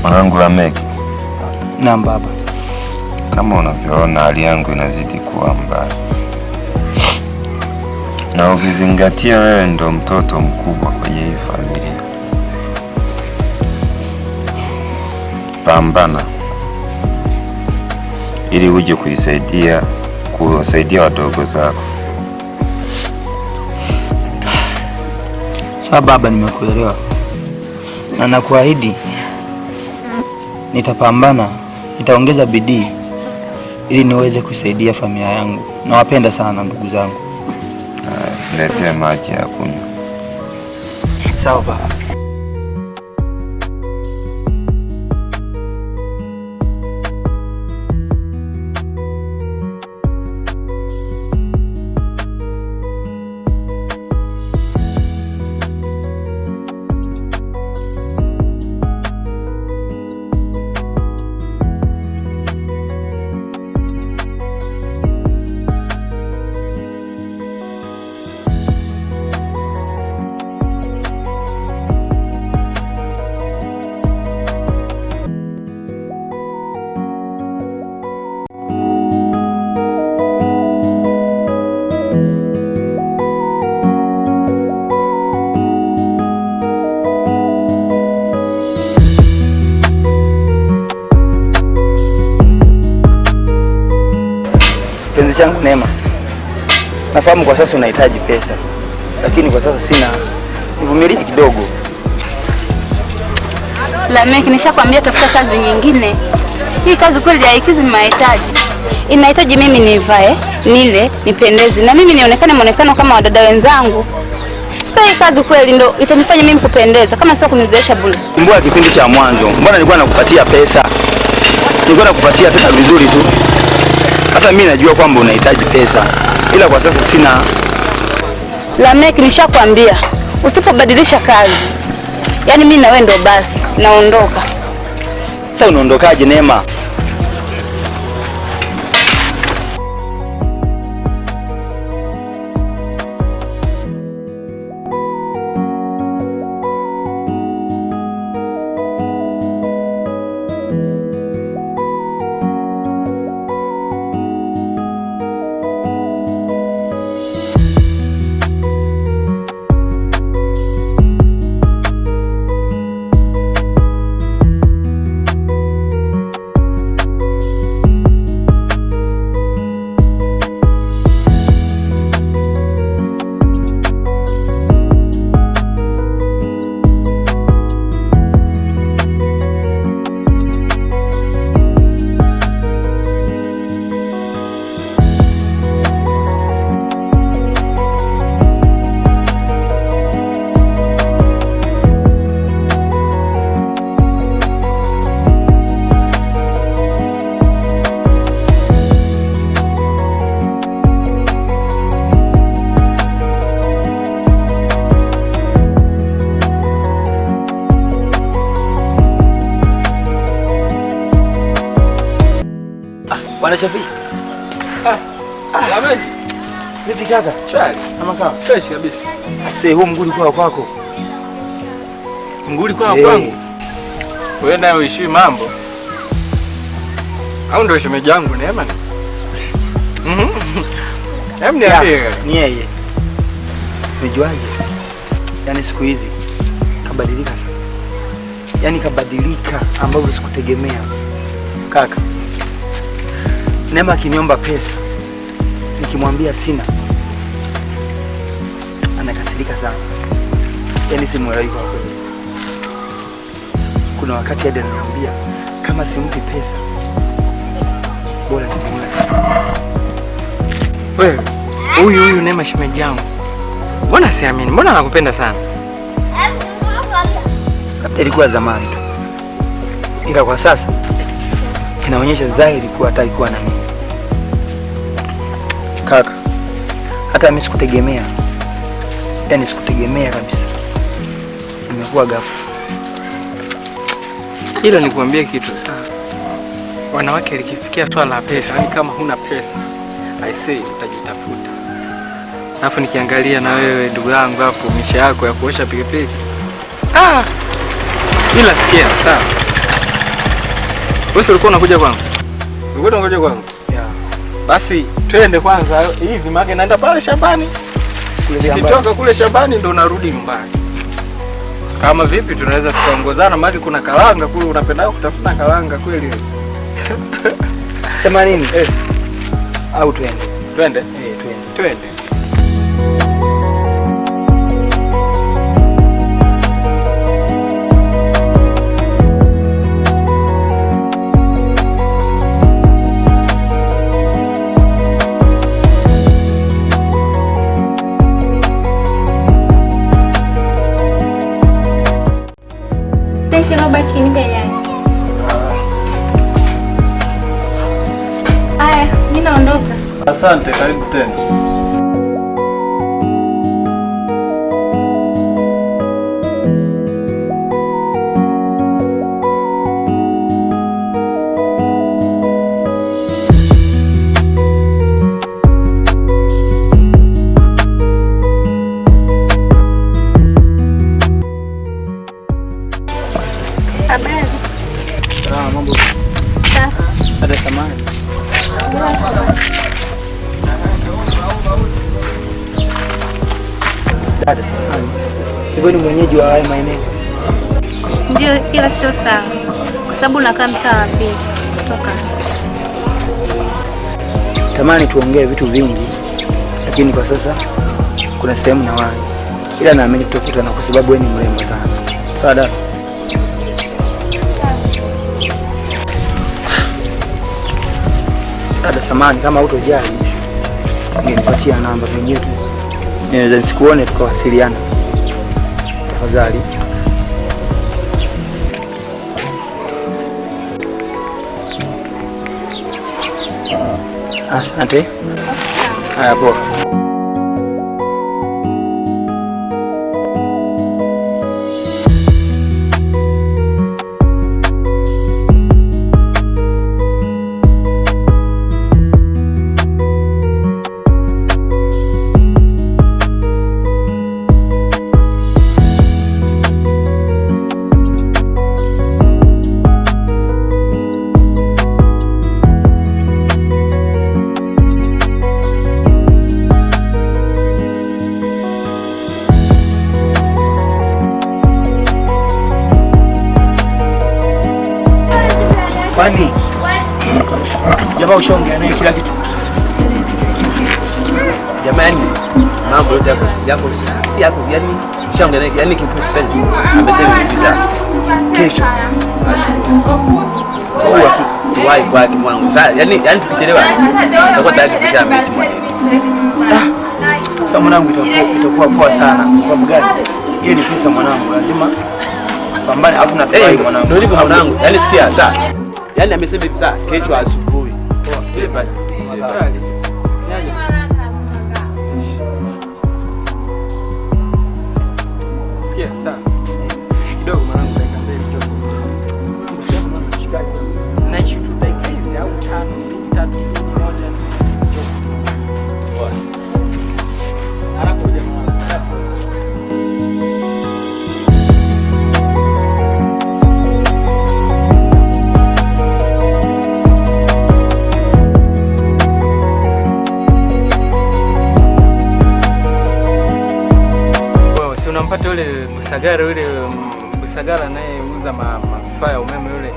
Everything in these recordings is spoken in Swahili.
Mwanangu Lameki. Naam baba. Kama unavyoona hali yangu inazidi kuwa mbaya. Na ukizingatia wewe ndo mtoto mkubwa kwenye hii familia. Pambana ili uje kuwasaidia wadogo zako. Sawa baba, nimekuelewa. Na nakuahidi nitapambana, nitaongeza bidii ili niweze kusaidia familia yangu. Nawapenda sana ndugu zangu. Niletee maji ya kunywa. Sawa baba. Penzi changu Neema, nafahamu kwa sasa unahitaji pesa, lakini kwa sasa sina. Nivumilie kidogo. Lameki, nishakwambia tafuta kazi nyingine. Hii kazi kweli haikizi mahitaji. Inahitaji mimi nivae, nile, nipendeze na mimi nionekane muonekano kama wadada wenzangu. Sasa hii kazi kweli ndo itanifanya mimi kupendeza kama sio kunizoesha bure. Mbona kipindi cha mwanzo, mbona nilikuwa nakupatia pesa? Nilikuwa nakupatia pesa vizuri tu. Hata mimi najua kwamba unahitaji pesa, ila kwa sasa sina. Lameki, nishakwambia usipobadilisha kazi, yaani mimi na wewe ndo basi, naondoka. Sasa unaondokaje Neema? Bwana Shafi. Jamani. Vipi kaka? Shwari. Kama sawa? Fresh kabisa. Sasa huu mguu ulikuwa kwako. Mguu ulikuwa kwangu. Wewe naye uishi mambo. Au ndio shemeji yangu Neema? Niambie. Ni yeye. Umejuaje? Yaani siku hizi kabadilika sana. Yaani kabadilika ambavyo sikutegemea. Kaka. Neema akiniomba pesa, nikimwambia sina, anakasirika sana. Yaani simuelewi kwa kweli. Kuna wakati hadi ananiambia kama simpi pesa bora nimwache. Wewe, huyu Neema shemeji yangu. Mbona siamini? Mbona nakupenda sana? Labda ilikuwa zamani tu. Ila kwa sasa inaonyesha dhahiri kuwa hataki kuwa na mimi. Kaka, hata mimi sikutegemea. Yaani sikutegemea kabisa. Nimekuwa ghafla. Ila nikuambie kitu sawa. Wanawake likifikia swala la pesa, yani kama huna pesa, I say utajitafuta. Alafu nikiangalia na wewe ndugu yangu hapo misha yako ya kuosha pikipiki. Ila sikia, sawa. Wewe ulikuwa unakuja kwangu? Ulikuwa unakuja kwangu? Yeah. Basi twende kwanza hivi maana naenda pale shambani. Nikitoka kule shambani ndo narudi nyumbani. Kama vipi tunaweza tukaongozana maana kuna kalanga kule, unapenda kutafuta kalanga kweli? Sema nini? Au twende? Twende? Twende. Twende. Baki nipe yai. Aya, mimi naondoka. Asante, karibu tena. Mambo. Ada samani. Dada samani. Wewe ni mwenyeji wa haya maeneo? Ndio, ila sio sawa. Kwa sababu nakaa mtaa wa pili kutoka. Tamani tuongee vitu vingi, lakini kwa sasa kuna sehemu na wapi. Ila naamini tutakutana kwa sababu wewe ni mrembo sana. Sawa dada? Dada samani, kama hutojali nipatia namba pengine tu niweza nisikuone tukawasiliana. Tafadhali. Asante. Haya poa. Kwani jamaa ushaongea naye kila kitu? Jamani, mambo yote yako safi yako, yani ushaongea naye, yani kifupi sana. Amesema hivi sasa. Kesho. Kwa hakika tuwai kwa mwanangu. Sasa yani tukichelewa tutakuwa tayari kushamisi mwenyewe. Sasa mwanangu itakuwa poa sana. Kwa sababu gani? Hiyo ni pesa mwanangu, lazima pambane afu na tuwai mwanangu. Ndio hivyo mwanangu. Yani sikia sasa. Yani amesema hivi sasa kesho asubuhi. Sikia, sawa. Kidogo mwanangu dakika mbili kidogo. Naishi tu dakika hizi au 5 3. mpate yule Busagara anayeuza mavifaa ya umeme yule.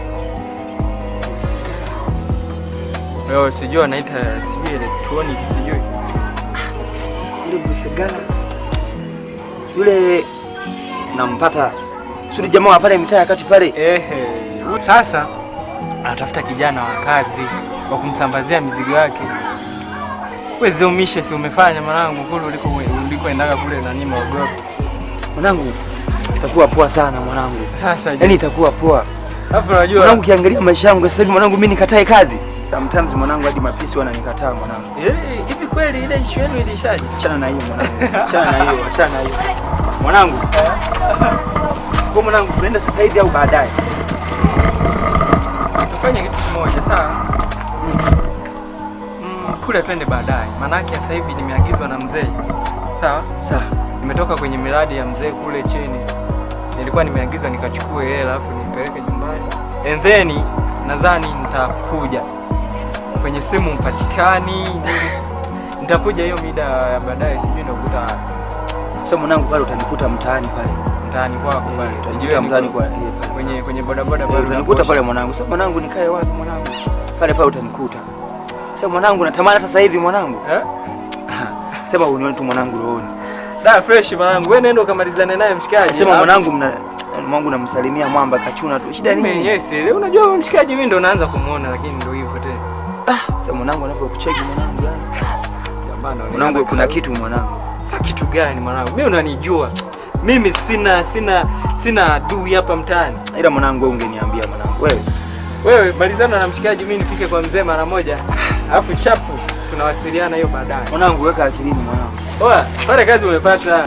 Leo sijui anaita sijui electronic sijui. Yule Busagara. Yule nampata. Sio jamaa pale mtaa ya kati pale. Sasa anatafuta kijana wa kazi wa kumsambazia mizigo yake. Wewe zeumishe si umefanya mwanangu kule ulikoendaga kule na nini Morogoro. Mwanangu itakuwa poa sana mwanangu. Sasa yaani itakuwa poa. Alafu unajua mwanangu kiangalia maisha yangu sasa hivi mwanangu mimi nikatae kazi. Sometimes mwanangu hadi mapisi wananikataa mwanangu. Hivi kweli ile issue yenu ilishaje? Achana na hiyo mwanangu. Achana na hiyo. Mwanangu. Kwa mwanangu tunaenda sasa hivi au baadaye? Tufanye kitu kimoja sawa? Kule twende baadaye. Manake sasa hivi nimeagizwa na mzee. Sawa? Sawa. Nimetoka kwenye miradi ya mzee kule chini. Nilikuwa nimeagizwa nikachukue hela alafu nipeleke nyumbani. And then nadhani nitakuja. Kwenye simu mpatikani. Nitakuja hiyo mida ya baadaye sijui nitakuta. Sasa mwanangu pale utanikuta mtaani pale. Mtaani kwako pale. Utajua mtaani kwa kwenye bodaboda pale utanikuta pale mwanangu. Sasa mwanangu nikae wapi mwanangu? Pale utanikuta. Sasa mwanangu natamani hata sasa hivi mwanangu. Sema unione tu mwanangu rohoni. Da fresh mwanangu. Wewe nenda ukamalizane naye mshikaji. Sema mwanangu namsalimia mwamba kachuna tu. Shida nini? Yes, unajua mshikaji mimi ndo naanza kumuona lakini ndo hivyo tena. Sasa mwanangu anapokucheki mwanangu yani. Jamani mwanangu kuna kitu mwanangu. Sasa kitu gani mwanangu? Mimi unanijua. Mimi sina adui hapa mtaani. Ila mwanangu wewe ungeniambia mwanangu. Wewe malizana na mshikaji mimi nifike kwa mzee mara moja. Alafu chapu tunawasiliana hiyo baadaye. Mwanangu weka akilini mwanangu. Poa, pale kazi umepata.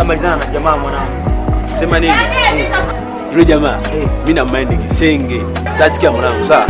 Malizana na jamaa mwanangu. Sema nini? Yule jamaa mimi na mind kisenge. Sasa sikia mwanangu sawa.